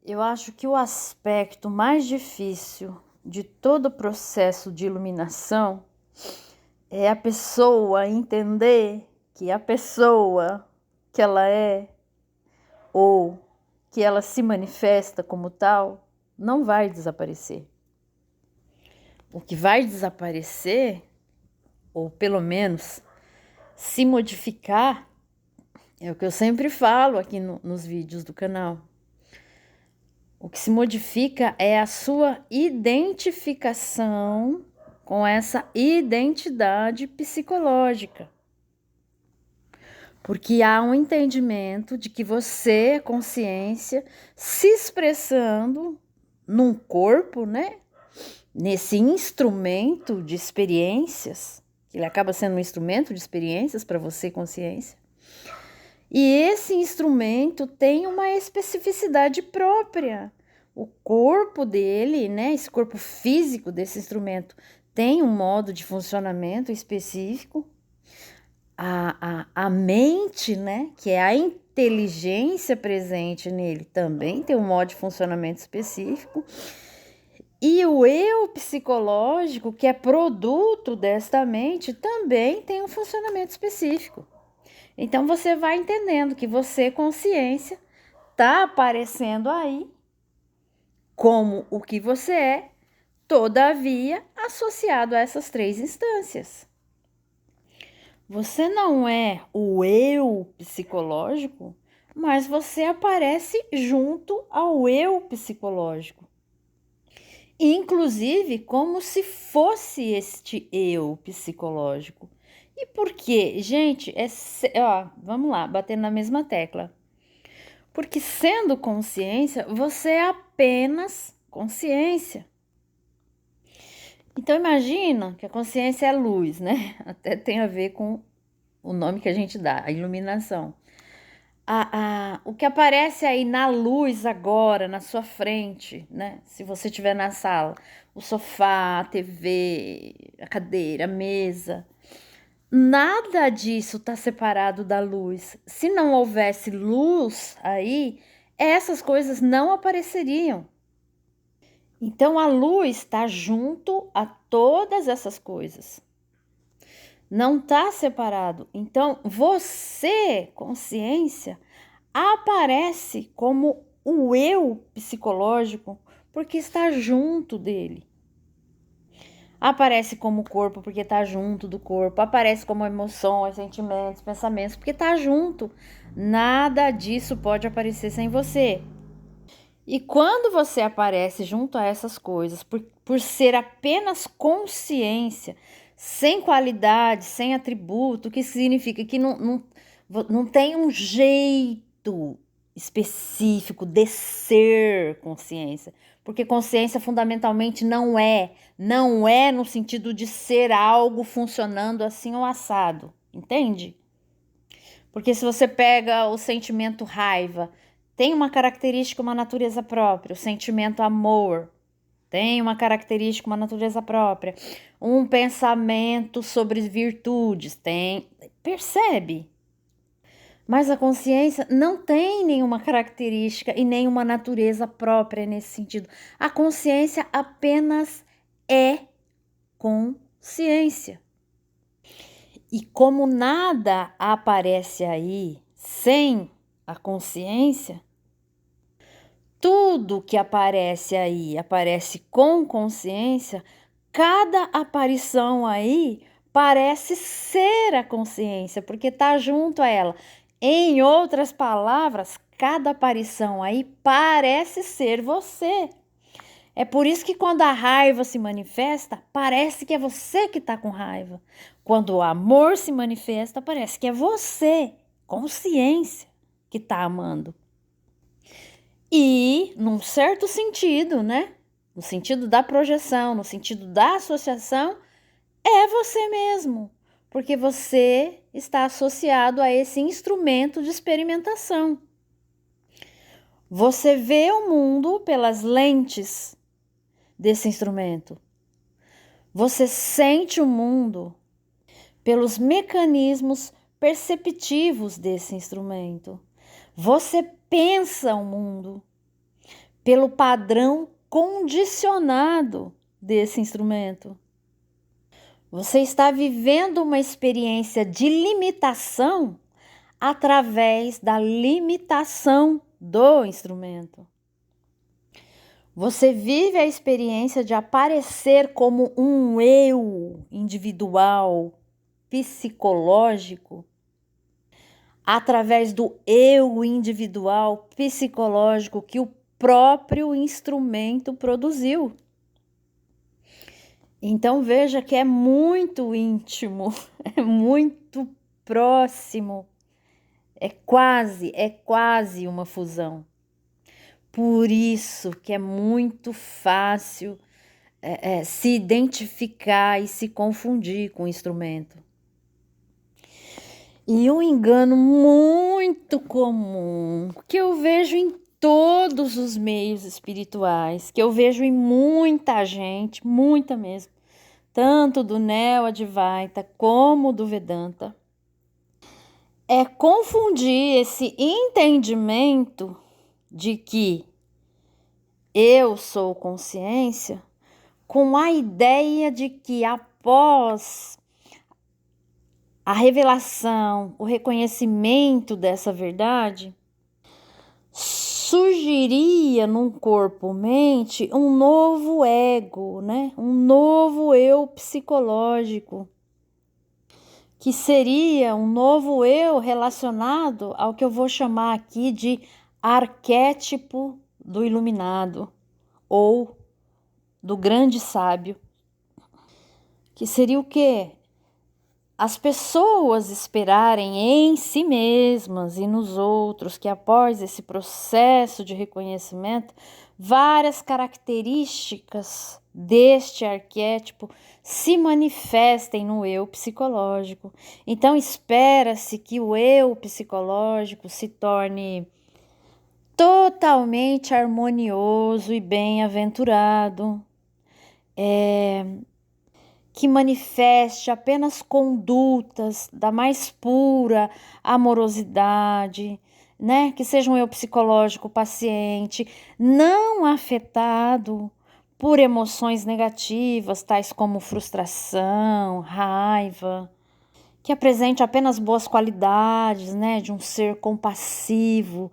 Eu acho que o aspecto mais difícil de todo o processo de iluminação é a pessoa entender que a pessoa que ela é ou que ela se manifesta como tal não vai desaparecer. O que vai desaparecer, ou pelo menos se modificar, é o que eu sempre falo aqui nos vídeos do canal. O que se modifica é a sua identificação com essa identidade psicológica. Porque há um entendimento de que você é consciência se expressando num corpo, né? Nesse instrumento de experiências, ele acaba sendo um instrumento de experiências para você, consciência. E esse instrumento tem uma especificidade própria. O corpo dele, né, esse corpo físico desse instrumento, tem um modo de funcionamento específico. A mente, né, que é a inteligência presente nele, também tem um modo de funcionamento específico. E o eu psicológico, que é produto desta mente, também tem um funcionamento específico. Então você vai entendendo que você, consciência, está aparecendo aí como o que você é, todavia associado a essas três instâncias. Você não é o eu psicológico, mas você aparece junto ao eu psicológico. Inclusive como se fosse este eu psicológico. E por quê? Gente, vamos lá, batendo na mesma tecla. Porque sendo consciência, você é apenas consciência. Então imagina que a consciência é luz, né? Até tem a ver com o nome que a gente dá, a iluminação. O que aparece aí na luz agora, na sua frente, né? Se você estiver na sala, o sofá, a TV, a cadeira, a mesa, nada disso está separado da luz. Se não houvesse luz aí, essas coisas não apareceriam. Então a luz está junto a todas essas coisas. Não está separado. Então você, consciência, aparece como o eu psicológico porque está junto dele. Aparece como corpo porque está junto do corpo. Aparece como emoções, sentimentos, pensamentos porque está junto. Nada disso pode aparecer sem você. E quando você aparece junto a essas coisas, por ser apenas consciência, sem qualidade, sem atributo, o que significa que não tem um jeito específico de ser consciência. Porque consciência fundamentalmente não é no sentido de ser algo funcionando assim ou assado, entende? Porque se você pega o sentimento raiva, tem uma característica, uma natureza própria. O sentimento amor tem uma característica, uma natureza própria. Um pensamento sobre virtudes tem. Percebe? Mas a consciência não tem nenhuma característica e nenhuma natureza própria nesse sentido. A consciência apenas é consciência. E como nada aparece aí sem a consciência, tudo que aparece aí aparece com consciência, cada aparição aí parece ser a consciência, porque está junto a ela. Em outras palavras, cada aparição aí parece ser você. É por isso que quando a raiva se manifesta, parece que é você que está com raiva. Quando o amor se manifesta, parece que é você, consciência, que está amando. E, num certo sentido, né? No sentido da projeção, no sentido da associação, é você mesmo. Porque você está associado a esse instrumento de experimentação. Você vê o mundo pelas lentes desse instrumento. Você sente o mundo pelos mecanismos perceptivos desse instrumento. Você pensa o mundo pelo padrão condicionado desse instrumento. Você está vivendo uma experiência de limitação através da limitação do instrumento. Você vive a experiência de aparecer como um eu individual, psicológico, através do eu individual, psicológico que o próprio instrumento produziu. Então veja que é muito íntimo, é muito próximo, é quase uma fusão. Por isso que é muito fácil se identificar e se confundir com o instrumento. E um engano muito comum que eu vejo em todos os meios espirituais, que eu vejo em muita gente, muita mesmo, tanto do Neo-Advaita como do Vedanta, é confundir esse entendimento de que eu sou consciência com a ideia de que após a revelação, o reconhecimento dessa verdade, surgiria num corpo-mente um novo ego, né? Um novo eu psicológico, que seria um novo eu relacionado ao que eu vou chamar aqui de arquétipo do iluminado ou do grande sábio, que seria o quê? As pessoas esperarem em si mesmas e nos outros que após esse processo de reconhecimento, várias características deste arquétipo se manifestem no eu psicológico. Então espera-se que o eu psicológico se torne totalmente harmonioso e bem-aventurado, que manifeste apenas condutas da mais pura amorosidade, né? Que seja um eu psicológico paciente, não afetado por emoções negativas, tais como frustração, raiva, que apresente apenas boas qualidades, né? De um ser compassivo,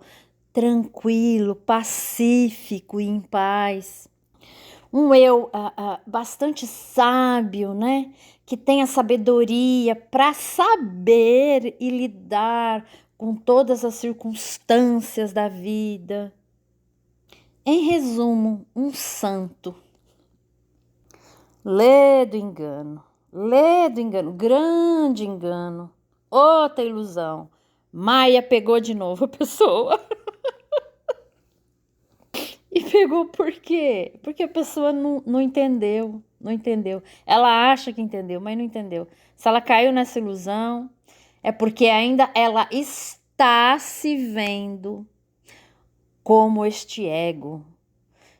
tranquilo, pacífico e em paz. Um eu bastante sábio, né? Que tenha sabedoria para saber e lidar com todas as circunstâncias da vida. Em resumo, um santo. Lê do engano, grande engano, outra ilusão. Maia pegou de novo a pessoa. E pegou por quê? Porque a pessoa não entendeu. Ela acha que entendeu, mas não entendeu. Se ela caiu nessa ilusão, é porque ainda ela está se vendo como este ego.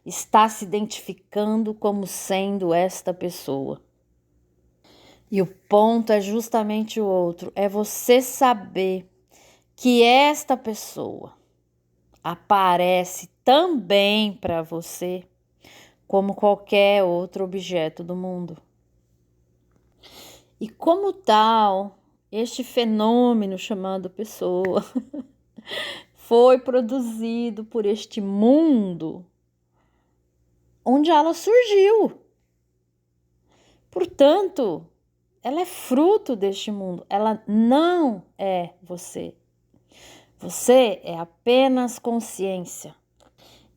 Está se identificando como sendo esta pessoa. E o ponto é justamente o outro. É você saber que esta pessoa aparece também para você como qualquer outro objeto do mundo. E como tal, este fenômeno chamado pessoa foi produzido por este mundo onde ela surgiu. Portanto, ela é fruto deste mundo, ela não é você. Você é apenas consciência.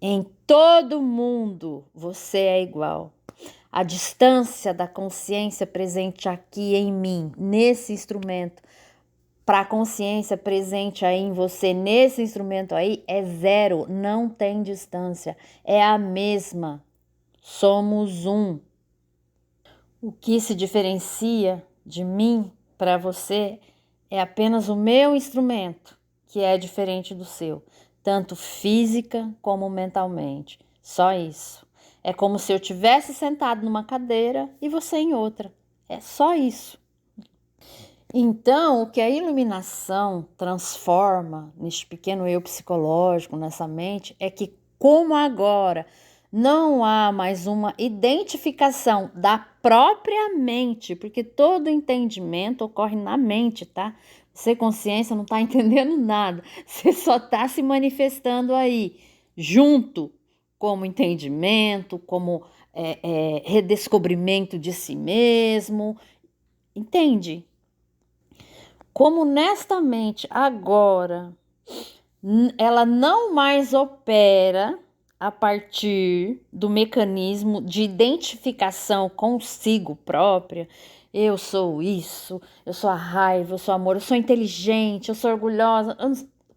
Em todo mundo você é igual. A distância da consciência presente aqui em mim, nesse instrumento, para a consciência presente aí em você, nesse instrumento aí, é zero, não tem distância, é a mesma. Somos um. O que se diferencia de mim para você é apenas o meu instrumento, que é diferente do seu, tanto física como mentalmente. Só isso. É como se eu tivesse sentado numa cadeira e você em outra. É só isso. Então, o que a iluminação transforma neste pequeno eu psicológico, nessa mente, é que como agora não há mais uma identificação da própria mente, porque todo entendimento ocorre na mente, tá? Você, consciência, não está entendendo nada, você só está se manifestando aí, junto, como entendimento, como redescobrimento de si mesmo, entende? Como nesta mente agora ela não mais opera a partir do mecanismo de identificação consigo própria. Eu sou isso, eu sou a raiva, eu sou amor, eu sou inteligente, eu sou orgulhosa.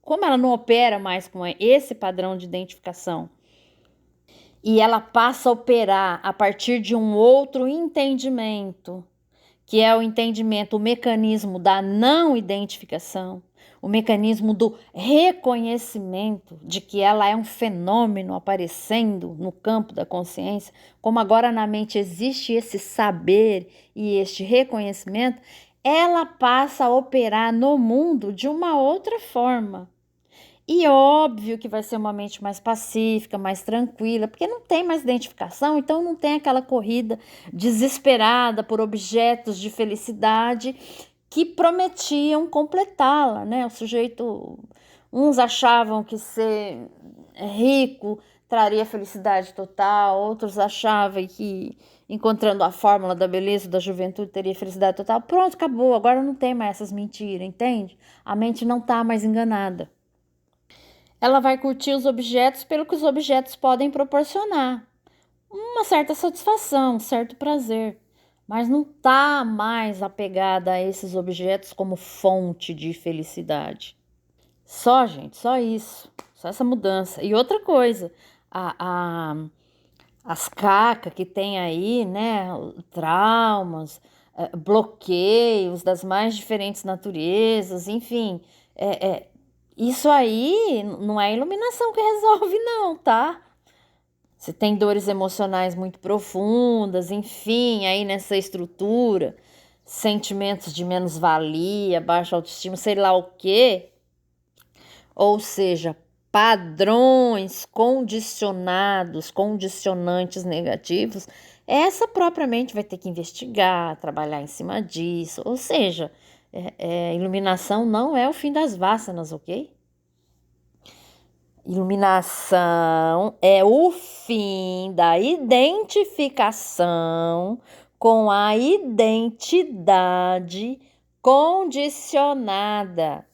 Como ela não opera mais com esse padrão de identificação e ela passa a operar a partir de um outro entendimento, que é o entendimento, o mecanismo da não identificação, o mecanismo do reconhecimento de que ela é um fenômeno aparecendo no campo da consciência, como agora na mente existe esse saber e este reconhecimento, ela passa a operar no mundo de uma outra forma. E óbvio que vai ser uma mente mais pacífica, mais tranquila, porque não tem mais identificação, então não tem aquela corrida desesperada por objetos de felicidade que prometiam completá-la, né? O sujeito, uns achavam que ser rico traria felicidade total, outros achavam que encontrando a fórmula da beleza da juventude teria felicidade total. Pronto, acabou, agora não tem mais essas mentiras, entende? A mente não está mais enganada. Ela vai curtir os objetos pelo que os objetos podem proporcionar. Uma certa satisfação, um certo prazer. Mas não está mais apegada a esses objetos como fonte de felicidade. Só, gente, só isso. Só essa mudança. E outra coisa, as cacas que tem aí, né? Traumas, bloqueios das mais diferentes naturezas, enfim. Isso aí não é iluminação que resolve, não, tá? Você tem dores emocionais muito profundas, enfim, aí nessa estrutura, sentimentos de menos-valia, baixa autoestima, sei lá o quê. Ou seja, padrões condicionados, condicionantes negativos, essa propriamente vai ter que investigar, trabalhar em cima disso. Ou seja, iluminação não é o fim das vássanas, ok? Iluminação é o fim da identificação com a identidade condicionada.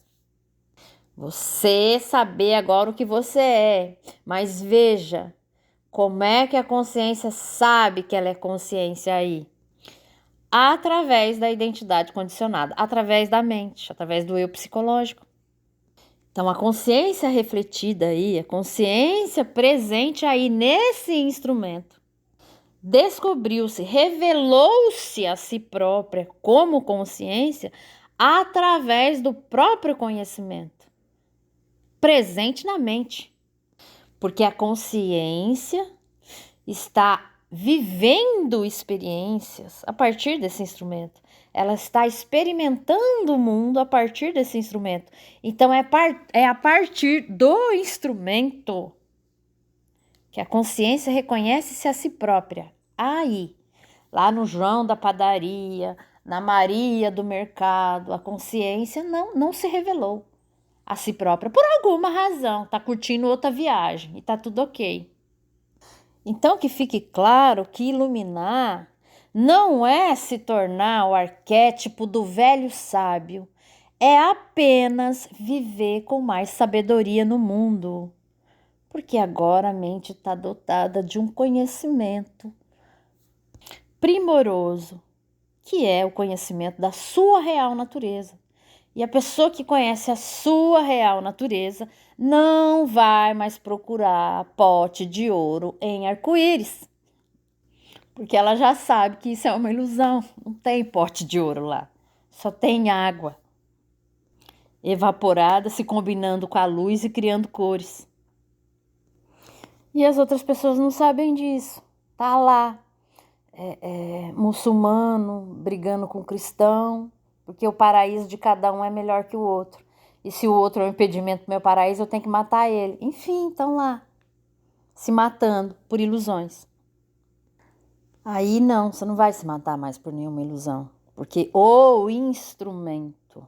Você saber agora o que você é, mas veja como é que a consciência sabe que ela é consciência aí. Através da identidade condicionada, através da mente, através do eu psicológico. Então, a consciência refletida aí, a consciência presente aí nesse instrumento, descobriu-se, revelou-se a si própria como consciência através do próprio conhecimento, presente na mente. Porque a consciência está vivendo experiências a partir desse instrumento. Ela está experimentando o mundo a partir desse instrumento. Então, é a partir do instrumento que a consciência reconhece-se a si própria. Aí, lá no João da padaria, na Maria do mercado, a consciência não se revelou a si própria por alguma razão. Está curtindo outra viagem e está tudo ok. Então, que fique claro que iluminar não é se tornar o arquétipo do velho sábio, é apenas viver com mais sabedoria no mundo, porque agora a mente está dotada de um conhecimento primoroso, que é o conhecimento da sua real natureza. E a pessoa que conhece a sua real natureza não vai mais procurar pote de ouro em arco-íris. Porque ela já sabe que isso é uma ilusão. Não tem pote de ouro lá. Só tem água evaporada, se combinando com a luz e criando cores. E as outras pessoas não sabem disso. Tá lá, muçulmano brigando com cristão, porque o paraíso de cada um é melhor que o outro. E se o outro é um impedimento do meu paraíso, eu tenho que matar ele. Enfim, estão lá. se matando por ilusões. Aí não, você não vai se matar mais por nenhuma ilusão, porque o instrumento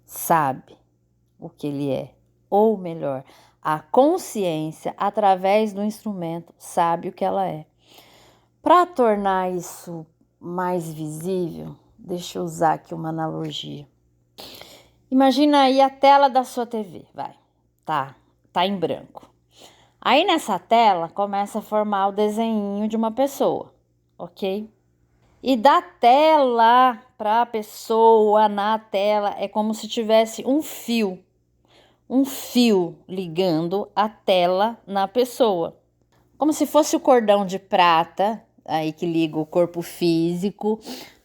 sabe o que ele é, ou melhor, a consciência, através do instrumento, sabe o que ela é. Para tornar isso mais visível, deixa eu usar aqui uma analogia. Imagina aí a tela da sua TV, vai, tá em branco. Aí nessa tela começa a formar o desenho de uma pessoa, ok? E da tela para a pessoa, na tela, é como se tivesse um fio ligando a tela na pessoa. Como se fosse o cordão de prata, aí que liga o corpo físico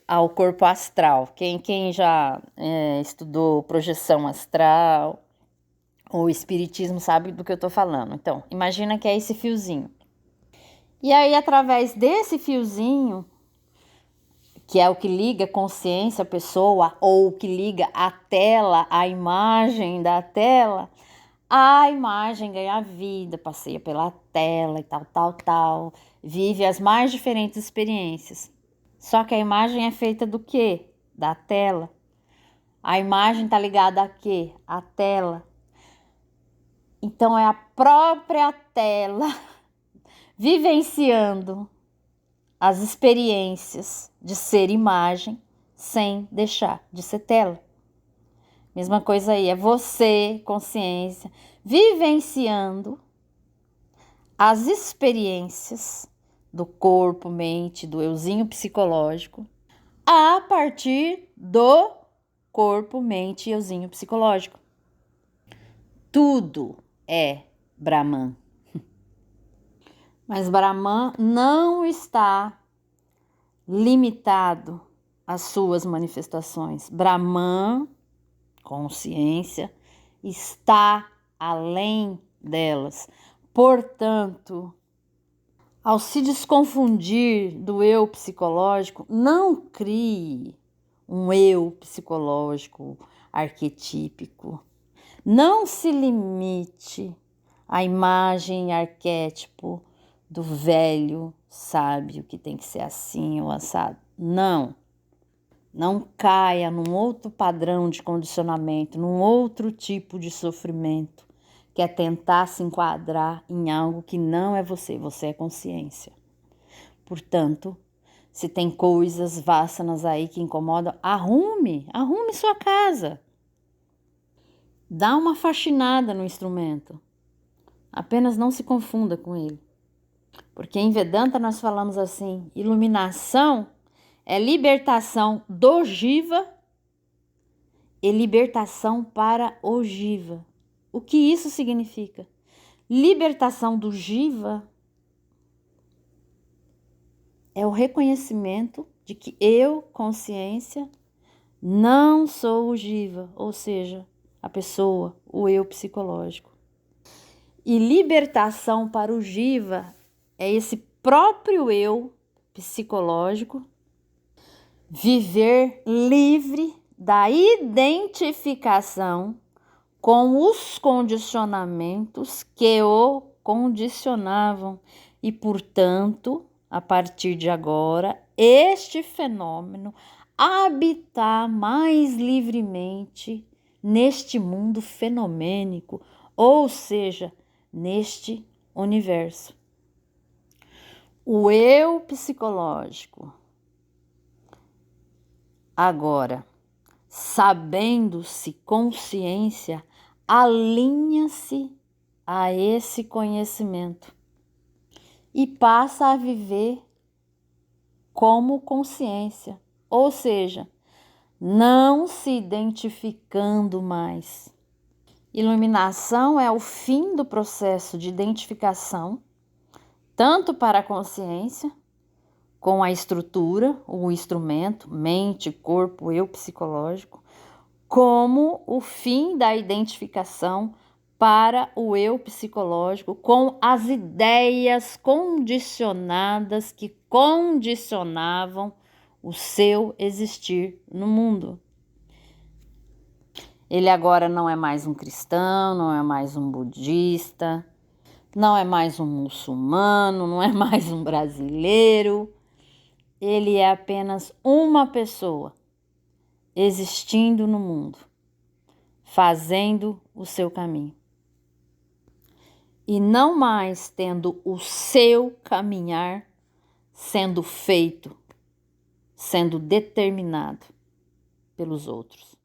ao corpo astral. Quem já estudou projeção astral ou espiritismo sabe do que eu tô falando. Então, imagina que é esse fiozinho. E aí, através desse fiozinho, que é o que liga a consciência à pessoa, ou o que liga a tela, a imagem da tela, a imagem ganha vida, passeia pela tela e tal, vive as mais diferentes experiências. Só que a imagem é feita do quê? Da tela. A imagem está ligada a quê? A tela. Então é a própria tela vivenciando as experiências de ser imagem sem deixar de ser tela. Mesma coisa aí, é você, consciência, vivenciando as experiências do corpo, mente, do euzinho psicológico, a partir do corpo, mente e euzinho psicológico. Tudo é Brahman. Mas Brahman não está limitado às suas manifestações. Brahman, consciência, está além delas. Portanto, ao se desconfundir do eu psicológico, não crie um eu psicológico arquetípico. Não se limite à imagem arquétipo do velho sábio que tem que ser assim ou assado. Não caia num outro padrão de condicionamento, num outro tipo de sofrimento, que é tentar se enquadrar em algo que não é você é consciência. Portanto, se tem coisas vassanas aí que incomodam, arrume sua casa. Dá uma faxinada no instrumento. Apenas não se confunda com ele. Porque em Vedanta nós falamos assim, iluminação é libertação do jiva e libertação para o jiva. O que isso significa? Libertação do jiva é o reconhecimento de que eu, consciência, não sou o jiva, ou seja, a pessoa, o eu psicológico. E libertação para o jiva é esse próprio eu psicológico viver livre da identificação com os condicionamentos que o condicionavam e, portanto, a partir de agora, este fenômeno habitar mais livremente neste mundo fenomênico, ou seja, neste universo. O eu psicológico, agora, sabendo-se consciência, alinha-se a esse conhecimento e passa a viver como consciência, ou seja, não se identificando mais. Iluminação é o fim do processo de identificação, tanto para a consciência, com a estrutura, o instrumento, mente, corpo, eu psicológico, como o fim da identificação para o eu psicológico com as ideias condicionadas que condicionavam o seu existir no mundo. Ele agora não é mais um cristão, não é mais um budista, Não é mais um muçulmano, não é mais um brasileiro. Ele é apenas uma pessoa existindo no mundo, fazendo o seu caminho. E não mais tendo o seu caminhar sendo feito, sendo determinado pelos outros.